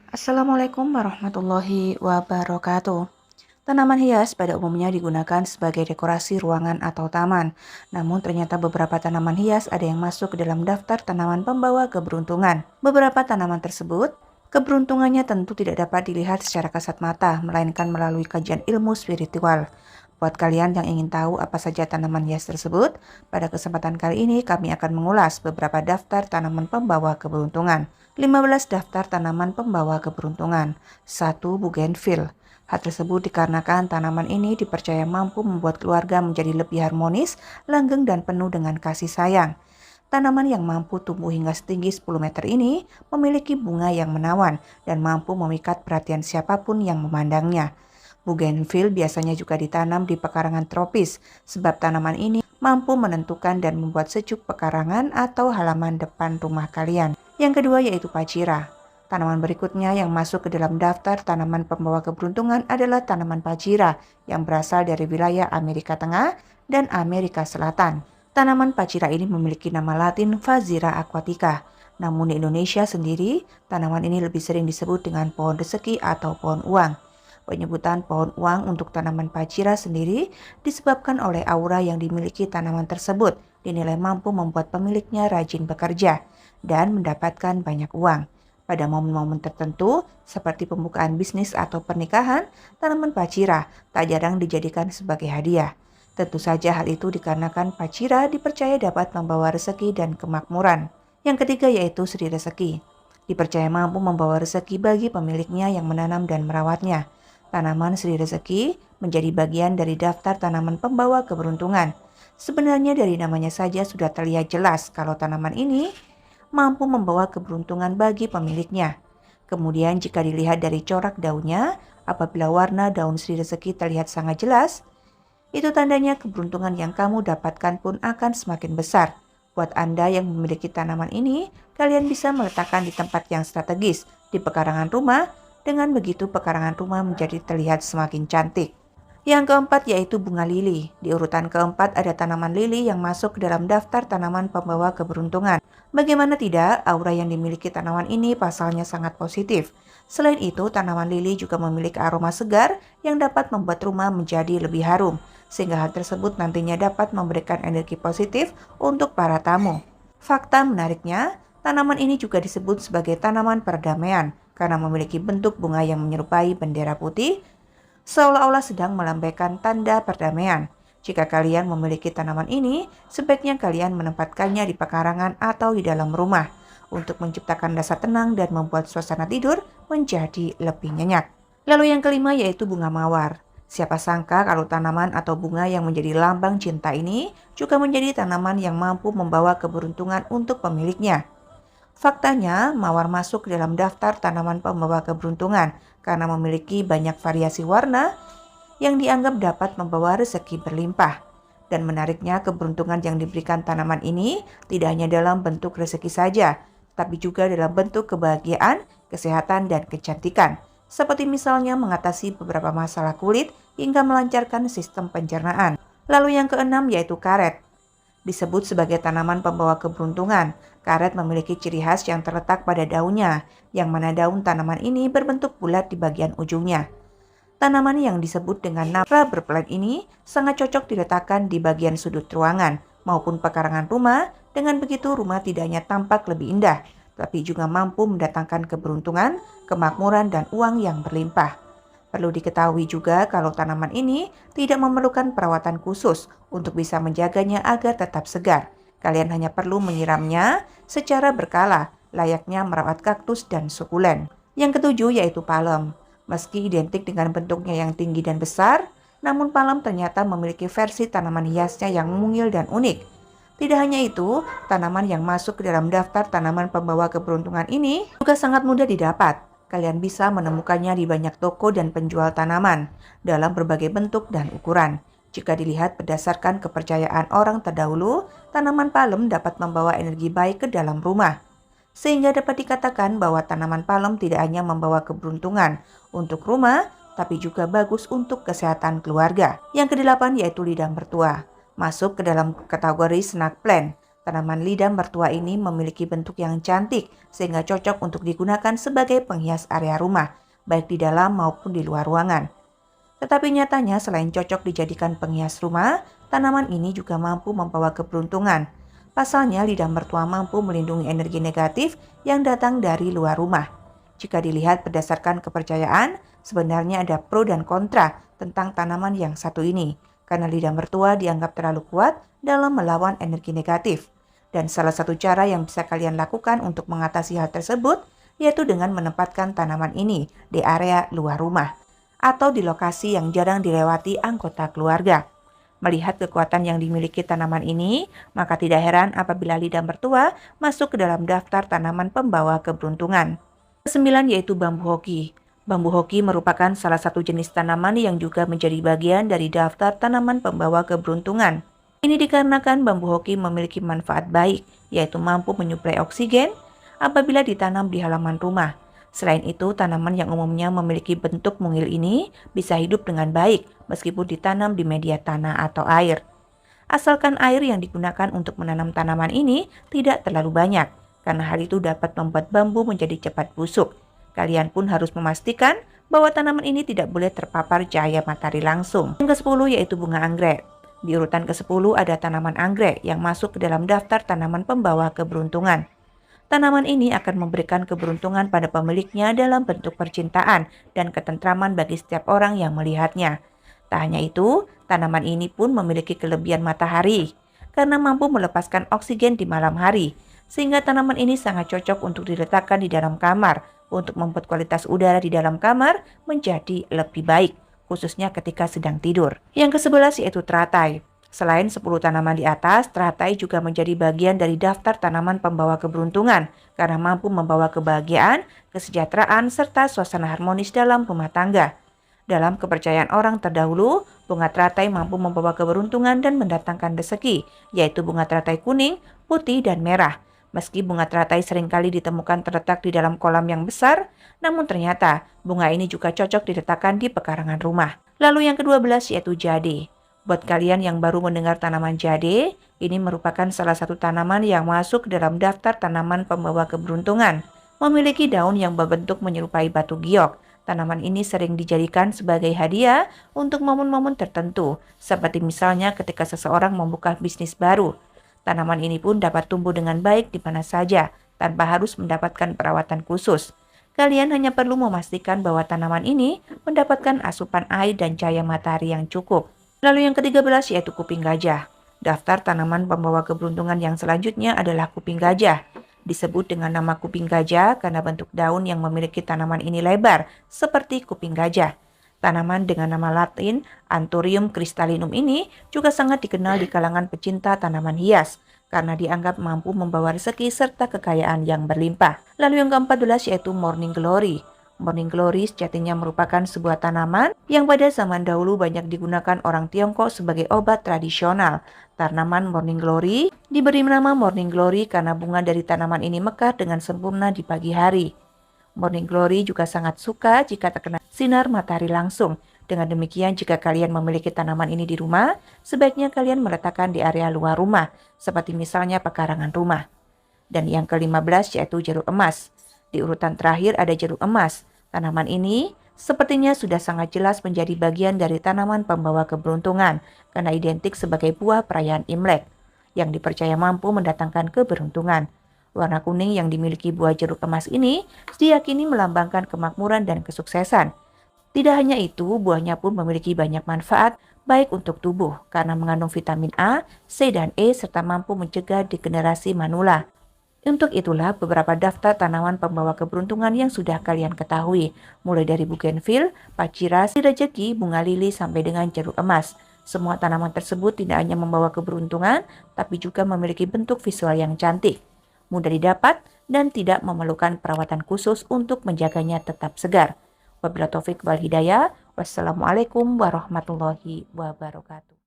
Assalamualaikum warahmatullahi wabarakatuh. Tanaman hias pada umumnya digunakan sebagai dekorasi ruangan atau taman. Namun ternyata beberapa tanaman hias ada yang masuk ke dalam daftar tanaman pembawa keberuntungan. Beberapa tanaman tersebut, keberuntungannya tentu tidak dapat dilihat secara kasat mata, melainkan melalui kajian ilmu spiritual. Buat kalian yang ingin tahu apa saja tanaman hias tersebut, pada kesempatan kali ini kami akan mengulas beberapa daftar tanaman pembawa keberuntungan. 15 daftar tanaman pembawa keberuntungan. 1. Bougainville. Hal tersebut dikarenakan tanaman ini dipercaya mampu membuat keluarga menjadi lebih harmonis, langgeng dan penuh dengan kasih sayang. Tanaman yang mampu tumbuh hingga setinggi 10 meter ini memiliki bunga yang menawan dan mampu memikat perhatian siapapun yang memandangnya. Bougainville biasanya juga ditanam di pekarangan tropis, sebab tanaman ini mampu menentukan dan membuat sejuk pekarangan atau halaman depan rumah kalian. Yang kedua yaitu pacira. Tanaman berikutnya yang masuk ke dalam daftar tanaman pembawa keberuntungan adalah tanaman pacira yang berasal dari wilayah Amerika Tengah dan Amerika Selatan. Tanaman pacira ini memiliki nama latin Phazyra aquatica. Namun di Indonesia sendiri, tanaman ini lebih sering disebut dengan pohon rezeki atau pohon uang. Penyebutan pohon uang untuk tanaman pacira sendiri disebabkan oleh aura yang dimiliki tanaman tersebut, dinilai mampu membuat pemiliknya rajin bekerja dan mendapatkan banyak uang. Pada momen-momen tertentu, seperti pembukaan bisnis atau pernikahan, tanaman pacira tak jarang dijadikan sebagai hadiah. Tentu saja hal itu dikarenakan pacira dipercaya dapat membawa rezeki dan kemakmuran. Yang ketiga yaitu Sri Rezeki. Dipercaya mampu membawa rezeki bagi pemiliknya yang menanam dan merawatnya. Tanaman Sri Rezeki menjadi bagian dari daftar tanaman pembawa keberuntungan. Sebenarnya dari namanya saja sudah terlihat jelas kalau tanaman ini mampu membawa keberuntungan bagi pemiliknya. Kemudian jika dilihat dari corak daunnya, apabila warna daun Sri Rezeki terlihat sangat jelas, itu tandanya keberuntungan yang kamu dapatkan pun akan semakin besar. Buat Anda yang memiliki tanaman ini, kalian bisa meletakkan di tempat yang strategis, di pekarangan rumah. Dengan begitu pekarangan rumah menjadi terlihat semakin cantik. Yang keempat yaitu bunga lili. Di urutan keempat ada tanaman lili yang masuk ke dalam daftar tanaman pembawa keberuntungan. Bagaimana tidak, aura yang dimiliki tanaman ini pasalnya sangat positif. Selain itu, tanaman lili juga memiliki aroma segar yang dapat membuat rumah menjadi lebih harum, sehingga hal tersebut nantinya dapat memberikan energi positif untuk para tamu. Fakta menariknya, tanaman ini juga disebut sebagai tanaman perdamaian karena memiliki bentuk bunga yang menyerupai bendera putih, seolah-olah sedang melambaikan tanda perdamaian. Jika kalian memiliki tanaman ini, sebaiknya kalian menempatkannya di pekarangan atau di dalam rumah untuk menciptakan rasa tenang dan membuat suasana tidur menjadi lebih nyenyak. Lalu yang kelima yaitu bunga mawar. Siapa sangka kalau tanaman atau bunga yang menjadi lambang cinta ini juga menjadi tanaman yang mampu membawa keberuntungan untuk pemiliknya. Faktanya, mawar masuk ke dalam daftar tanaman pembawa keberuntungan karena memiliki banyak variasi warna yang dianggap dapat membawa rezeki berlimpah. Dan menariknya, keberuntungan yang diberikan tanaman ini tidak hanya dalam bentuk rezeki saja, tapi juga dalam bentuk kebahagiaan, kesehatan, dan kecantikan. Seperti misalnya mengatasi beberapa masalah kulit hingga melancarkan sistem pencernaan. Lalu yang keenam yaitu karet. Disebut sebagai tanaman pembawa keberuntungan. Karet memiliki ciri khas yang terletak pada daunnya, yang mana daun tanaman ini berbentuk bulat di bagian ujungnya. Tanaman yang disebut dengan nama rubber plant ini sangat cocok diletakkan di bagian sudut ruangan maupun pekarangan rumah. Dengan begitu rumah tidak hanya tampak lebih indah, tapi juga mampu mendatangkan keberuntungan, kemakmuran, dan uang yang berlimpah. Perlu diketahui juga kalau tanaman ini tidak memerlukan perawatan khusus untuk bisa menjaganya agar tetap segar. Kalian hanya perlu menyiramnya secara berkala, layaknya merawat kaktus dan sukulen. Yang ketujuh yaitu palem. Meski identik dengan bentuknya yang tinggi dan besar, namun palem ternyata memiliki versi tanaman hiasnya yang mungil dan unik. Tidak hanya itu, tanaman yang masuk ke dalam daftar tanaman pembawa keberuntungan ini juga sangat mudah didapat. Kalian bisa menemukannya di banyak toko dan penjual tanaman dalam berbagai bentuk dan ukuran. Jika dilihat berdasarkan kepercayaan orang terdahulu, tanaman palem dapat membawa energi baik ke dalam rumah. Sehingga dapat dikatakan bahwa tanaman palem tidak hanya membawa keberuntungan untuk rumah, tapi juga bagus untuk kesehatan keluarga. Yang kedelapan yaitu lidah mertua. Masuk ke dalam kategori snack plant. Tanaman lidah mertua ini memiliki bentuk yang cantik sehingga cocok untuk digunakan sebagai penghias area rumah, baik di dalam maupun di luar ruangan. Tetapi nyatanya selain cocok dijadikan penghias rumah, tanaman ini juga mampu membawa keberuntungan. Pasalnya lidah mertua mampu melindungi energi negatif yang datang dari luar rumah. Jika dilihat berdasarkan kepercayaan, sebenarnya ada pro dan kontra tentang tanaman yang satu ini, karena lidah mertua dianggap terlalu kuat dalam melawan energi negatif. Dan salah satu cara yang bisa kalian lakukan untuk mengatasi hal tersebut, yaitu dengan menempatkan tanaman ini di area luar rumah, atau di lokasi yang jarang dilewati anggota keluarga. Melihat kekuatan yang dimiliki tanaman ini, maka tidak heran apabila lidah mertua masuk ke dalam daftar tanaman pembawa keberuntungan. Kesembilan yaitu bambu hoki. Bambu hoki merupakan salah satu jenis tanaman yang juga menjadi bagian dari daftar tanaman pembawa keberuntungan. Ini dikarenakan bambu hoki memiliki manfaat baik, yaitu mampu menyuplai oksigen apabila ditanam di halaman rumah. Selain itu, tanaman yang umumnya memiliki bentuk mungil ini bisa hidup dengan baik meskipun ditanam di media tanah atau air. Asalkan air yang digunakan untuk menanam tanaman ini tidak terlalu banyak, karena hal itu dapat membuat bambu menjadi cepat busuk. Kalian pun harus memastikan bahwa tanaman ini tidak boleh terpapar cahaya matahari langsung. Yang ke-10 yaitu bunga anggrek. Di urutan ke-10 ada tanaman anggrek yang masuk ke dalam daftar tanaman pembawa keberuntungan. Tanaman ini akan memberikan keberuntungan pada pemiliknya dalam bentuk percintaan dan ketentraman bagi setiap orang yang melihatnya. Tak hanya itu, tanaman ini pun memiliki kelebihan matahari karena mampu melepaskan oksigen di malam hari, sehingga tanaman ini sangat cocok untuk diletakkan di dalam kamar untuk membuat kualitas udara di dalam kamar menjadi lebih baik, khususnya ketika sedang tidur. Yang ke-11 yaitu teratai. Selain 10 tanaman di atas, teratai juga menjadi bagian dari daftar tanaman pembawa keberuntungan karena mampu membawa kebahagiaan, kesejahteraan, serta suasana harmonis dalam rumah tangga. Dalam kepercayaan orang terdahulu, bunga teratai mampu membawa keberuntungan dan mendatangkan rezeki, yaitu bunga teratai kuning, putih, dan merah. Meski bunga teratai seringkali ditemukan terletak di dalam kolam yang besar, namun ternyata bunga ini juga cocok diletakkan di pekarangan rumah. Lalu yang ke-12 yaitu jade. Buat kalian yang baru mendengar tanaman jade, ini merupakan salah satu tanaman yang masuk dalam daftar tanaman pembawa keberuntungan. Memiliki daun yang berbentuk menyerupai batu giok. Tanaman ini sering dijadikan sebagai hadiah untuk momen-momen tertentu, seperti misalnya ketika seseorang membuka bisnis baru. Tanaman ini pun dapat tumbuh dengan baik di mana saja, tanpa harus mendapatkan perawatan khusus. Kalian hanya perlu memastikan bahwa tanaman ini mendapatkan asupan air dan cahaya matahari yang cukup. Lalu yang ke-13 yaitu kuping gajah. Daftar tanaman pembawa keberuntungan yang selanjutnya adalah kuping gajah. Disebut dengan nama kuping gajah karena bentuk daun yang memiliki tanaman ini lebar seperti kuping gajah. Tanaman dengan nama Latin Anthurium crystallinum ini juga sangat dikenal di kalangan pecinta tanaman hias karena dianggap mampu membawa rezeki serta kekayaan yang berlimpah. Lalu yang ke-14 yaitu Morning Glory. Morning Glory sejatinya merupakan sebuah tanaman yang pada zaman dahulu banyak digunakan orang Tiongkok sebagai obat tradisional. Tanaman Morning Glory diberi nama Morning Glory karena bunga dari tanaman ini mekar dengan sempurna di pagi hari. Morning Glory juga sangat suka jika terkena sinar matahari langsung. Dengan demikian, jika kalian memiliki tanaman ini di rumah, sebaiknya kalian meletakkan di area luar rumah, seperti misalnya pekarangan rumah. Dan yang ke-15 yaitu jeruk emas. Di urutan terakhir ada jeruk emas. Tanaman ini sepertinya sudah sangat jelas menjadi bagian dari tanaman pembawa keberuntungan karena identik sebagai buah perayaan Imlek yang dipercaya mampu mendatangkan keberuntungan. Warna kuning yang dimiliki buah jeruk emas ini diyakini melambangkan kemakmuran dan kesuksesan. Tidak hanya itu, buahnya pun memiliki banyak manfaat baik untuk tubuh karena mengandung vitamin A, C, dan E serta mampu mencegah degenerasi manula. Untuk itulah beberapa daftar tanaman pembawa keberuntungan yang sudah kalian ketahui, mulai dari bougainville, pacira, rejeki, bunga lili sampai dengan jeruk emas. Semua tanaman tersebut tidak hanya membawa keberuntungan, tapi juga memiliki bentuk visual yang cantik, mudah didapat, dan tidak memerlukan perawatan khusus untuk menjaganya tetap segar. Wabillahi taufik wal hidayah. Wassalamualaikum warahmatullahi wabarakatuh.